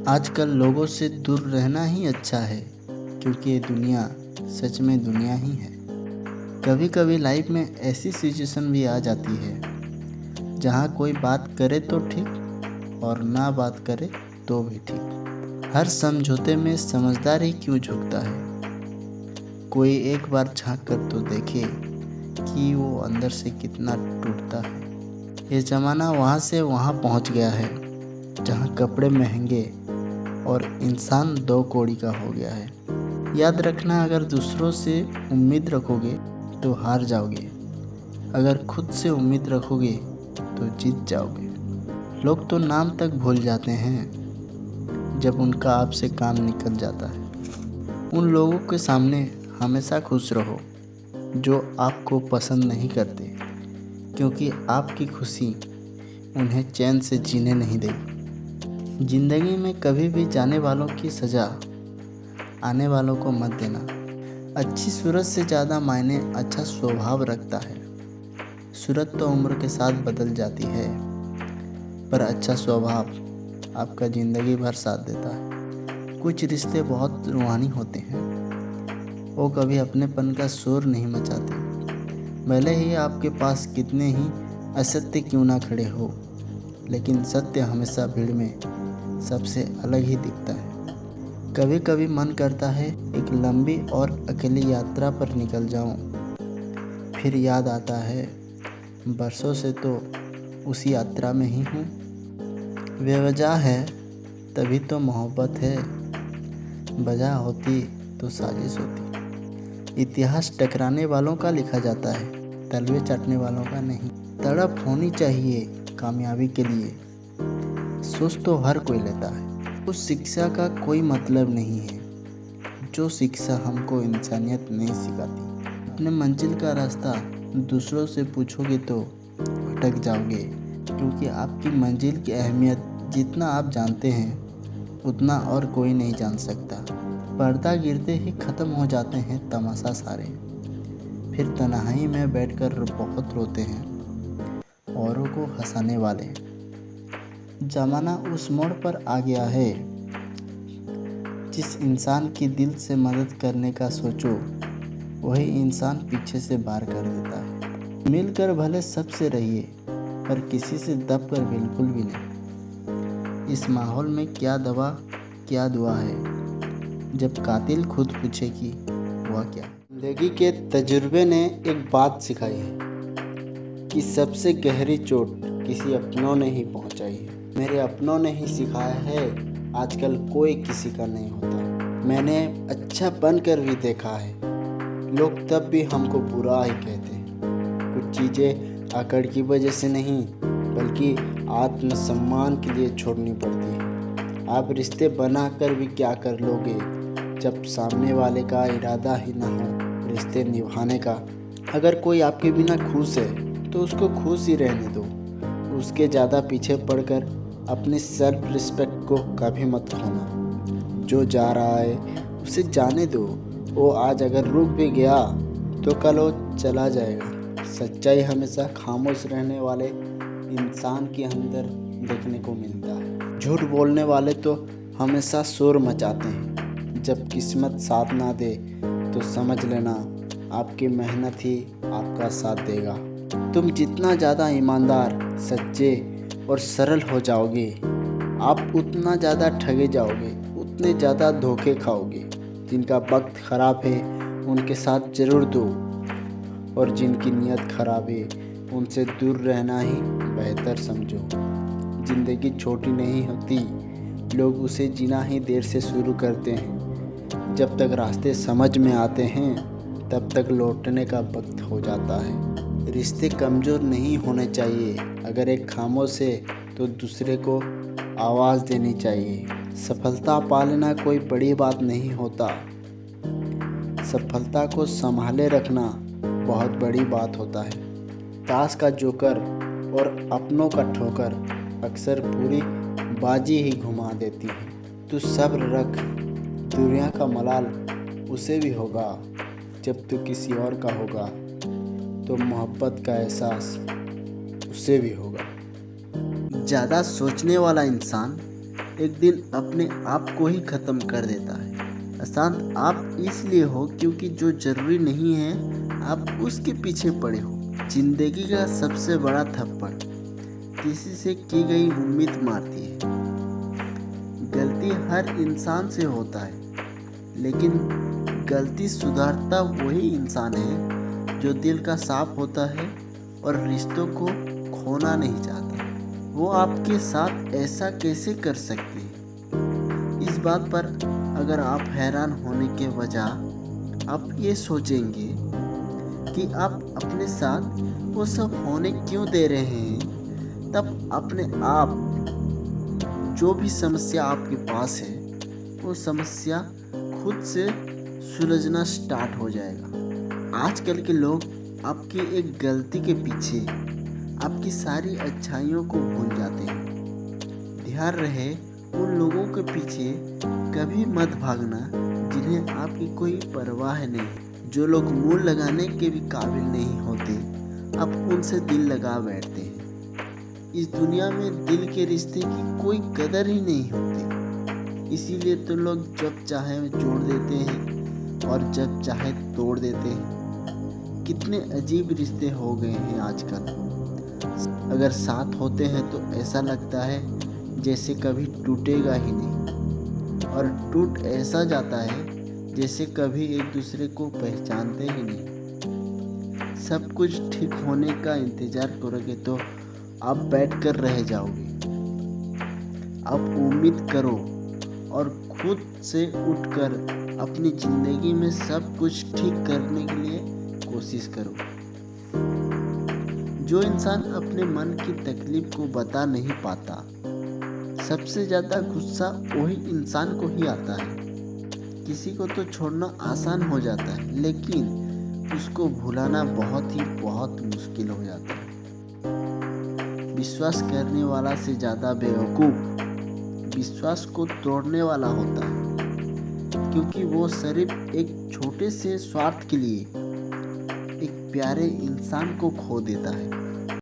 आजकल लोगों से दूर रहना ही अच्छा है, क्योंकि ये दुनिया सच में दुनिया ही है। कभी कभी लाइफ में ऐसी सिचुएशन भी आ जाती है जहाँ कोई बात करे तो ठीक और ना बात करे तो भी ठीक। हर समझौते में समझदार ही क्यों झुकता है। कोई एक बार झांक कर तो देखे कि वो अंदर से कितना टूटता है। ये ज़माना वहाँ से वहाँ पहुँच गया है जहाँ कपड़े महंगे और इंसान दो कौड़ी का हो गया है। याद रखना, अगर दूसरों से उम्मीद रखोगे तो हार जाओगे, अगर खुद से उम्मीद रखोगे तो जीत जाओगे। लोग तो नाम तक भूल जाते हैं जब उनका आपसे काम निकल जाता है। उन लोगों के सामने हमेशा खुश रहो जो आपको पसंद नहीं करते, क्योंकि आपकी खुशी उन्हें चैन से जीने नहीं देगी। ज़िंदगी में कभी भी जाने वालों की सज़ा आने वालों को मत देना। अच्छी सूरत से ज़्यादा मायने अच्छा स्वभाव रखता है। सूरत तो उम्र के साथ बदल जाती है, पर अच्छा स्वभाव आपका ज़िंदगी भर साथ देता है। कुछ रिश्ते बहुत रूहानी होते हैं, वो कभी अपनेपन का शोर नहीं मचाते। भले ही आपके पास कितने ही असत्य क्यों ना खड़े हो, लेकिन सत्य हमेशा भीड़ में सबसे अलग ही दिखता है। कभी कभी मन करता है एक लंबी और अकेली यात्रा पर निकल जाऊं, फिर याद आता है बरसों से तो उसी यात्रा में ही हूँ। बेवजह है तभी तो मोहब्बत है, वजह होती तो साजिश होती। इतिहास टकराने वालों का लिखा जाता है, तलवे चाटने वालों का नहीं। तड़प होनी चाहिए कामयाबी के लिए, सोच तो हर कोई लेता है। उस शिक्षा का कोई मतलब नहीं है जो शिक्षा हमको इंसानियत नहीं सिखाती। अपने मंजिल का रास्ता दूसरों से पूछोगे तो भटक जाओगे, क्योंकि आपकी मंजिल की अहमियत जितना आप जानते हैं उतना और कोई नहीं जान सकता। पर्दा गिरते ही ख़त्म हो जाते हैं तमाशा सारे, फिर तन्हाई में बैठकर बहुत रोते हैं औरों को हंसाने वाले। ज़माना उस मोड़ पर आ गया है, जिस इंसान की दिल से मदद करने का सोचो वही इंसान पीछे से बार कर देता है। मिलकर भले सबसे रहिए, पर किसी से दब कर बिल्कुल भी नहीं। इस माहौल में क्या दवा क्या दुआ है, जब कातिल खुद पूछे कि हुआ क्या। जिंदगी के तजुर्बे ने एक बात सिखाई है कि सबसे गहरी चोट किसी अपनों ने ही पहुंचाई है। मेरे अपनों ने ही सिखाया है आजकल कोई किसी का नहीं होता। मैंने अच्छा बनकर भी देखा है, लोग तब भी हमको बुरा ही कहते हैं। कुछ चीज़ें अकड़ की वजह से नहीं, बल्कि आत्मसम्मान के लिए छोड़नी पड़ती है। आप रिश्ते बनाकर भी क्या कर लोगे जब सामने वाले का इरादा ही ना हो रिश्ते निभाने का। अगर कोई आपके बिना खुश है तो उसको खुश ही रहने दो। उसके ज़्यादा पीछे पड़कर अपनी सेल्फ रिस्पेक्ट को कभी मत खोना। जो जा रहा है उसे जाने दो। वो आज अगर रुक भी गया तो कल वो चला जाएगा। सच्चाई हमेशा खामोश रहने वाले इंसान के अंदर देखने को मिलता है। झूठ बोलने वाले तो हमेशा शोर मचाते हैं। जब किस्मत साथ ना दे तो समझ लेना आपकी मेहनत ही आपका साथ देगा। तुम जितना ज़्यादा ईमानदार, सच्चे और सरल हो जाओगे, आप उतना ज़्यादा ठगे जाओगे, उतने ज़्यादा धोखे खाओगे। जिनका वक्त ख़राब है उनके साथ ज़रूर दो, और जिनकी नीयत ख़राब है उनसे दूर रहना ही बेहतर समझो। ज़िंदगी छोटी नहीं होती, लोग उसे जीना ही देर से शुरू करते हैं। जब तक रास्ते समझ में आते हैं तब तक लौटने का वक्त हो जाता है। रिश्ते कमज़ोर नहीं होने चाहिए, अगर एक खामोश है तो दूसरे को आवाज़ देनी चाहिए। सफलता पालना कोई बड़ी बात नहीं होता, सफलता को संभाले रखना बहुत बड़ी बात होता है। ताश का जोकर और अपनों का ठोकर अक्सर पूरी बाजी ही घुमा देती है। तू सब्र रख, दुनिया का मलाल उसे भी होगा जब तू किसी और का होगा, तो मोहब्बत का एहसास उसे भी होगा। ज़्यादा सोचने वाला इंसान एक दिन अपने आप को ही ख़त्म कर देता है। अशांत आप इसलिए हो क्योंकि जो ज़रूरी नहीं है आप उसके पीछे पड़े हो। जिंदगी का सबसे बड़ा थप्पड़ किसी से की गई उम्मीद मारती है। गलती हर इंसान से होता है, लेकिन गलती सुधारता वही इंसान है जो दिल का साफ होता है और रिश्तों को खोना नहीं चाहता। वो आपके साथ ऐसा कैसे कर सकती है? इस बात पर अगर आप हैरान होने के बजाय आप ये सोचेंगे कि आप अपने साथ वो सब होने क्यों दे रहे हैं, तब अपने आप जो भी समस्या आपके पास है वो समस्या खुद से सुलझना स्टार्ट हो जाएगा। आजकल के लोग आपकी एक गलती के पीछे आपकी सारी अच्छाइयों को भूल जाते हैं। ध्यान रहे, उन लोगों के पीछे कभी मत भागना जिन्हें आपकी कोई परवाह नहीं। जो लोग मुंह लगाने के भी काबिल नहीं होते, आप उनसे दिल लगा बैठते हैं। इस दुनिया में दिल के रिश्ते की कोई कदर ही नहीं होती। इसीलिए तो लोग जब चाहे जोड़ देते हैं और जब चाहे तोड़ देते हैं। कितने अजीब रिश्ते हो गए हैं आजकल। अगर साथ होते हैं तो ऐसा लगता है जैसे कभी टूटेगा ही नहीं, और टूट ऐसा जाता है जैसे कभी एक दूसरे को पहचानते ही नहीं। सब कुछ ठीक होने का इंतज़ार करोगे तो आप बैठकर रह जाओगे। आप उम्मीद करो और खुद से उठकर अपनी ज़िंदगी में सब कुछ ठीक करने के लिए कोशिश करो। जो इंसान अपने मन की तकलीफ को बता नहीं पाता, सबसे ज़्यादा गुस्सा वही इंसान को ही आता है। किसी को तो छोड़ना आसान हो जाता है, लेकिन उसको भुलाना बहुत मुश्किल हो जाता है। विश्वास करने वाला से ज़्यादा बेवकूफ़ विश्वास को तोड़ने वाला होता है, क्योंकि वो सिर्फ एक छोटे से स्वार्थ के लिए एक प्यारे इंसान को खो देता है।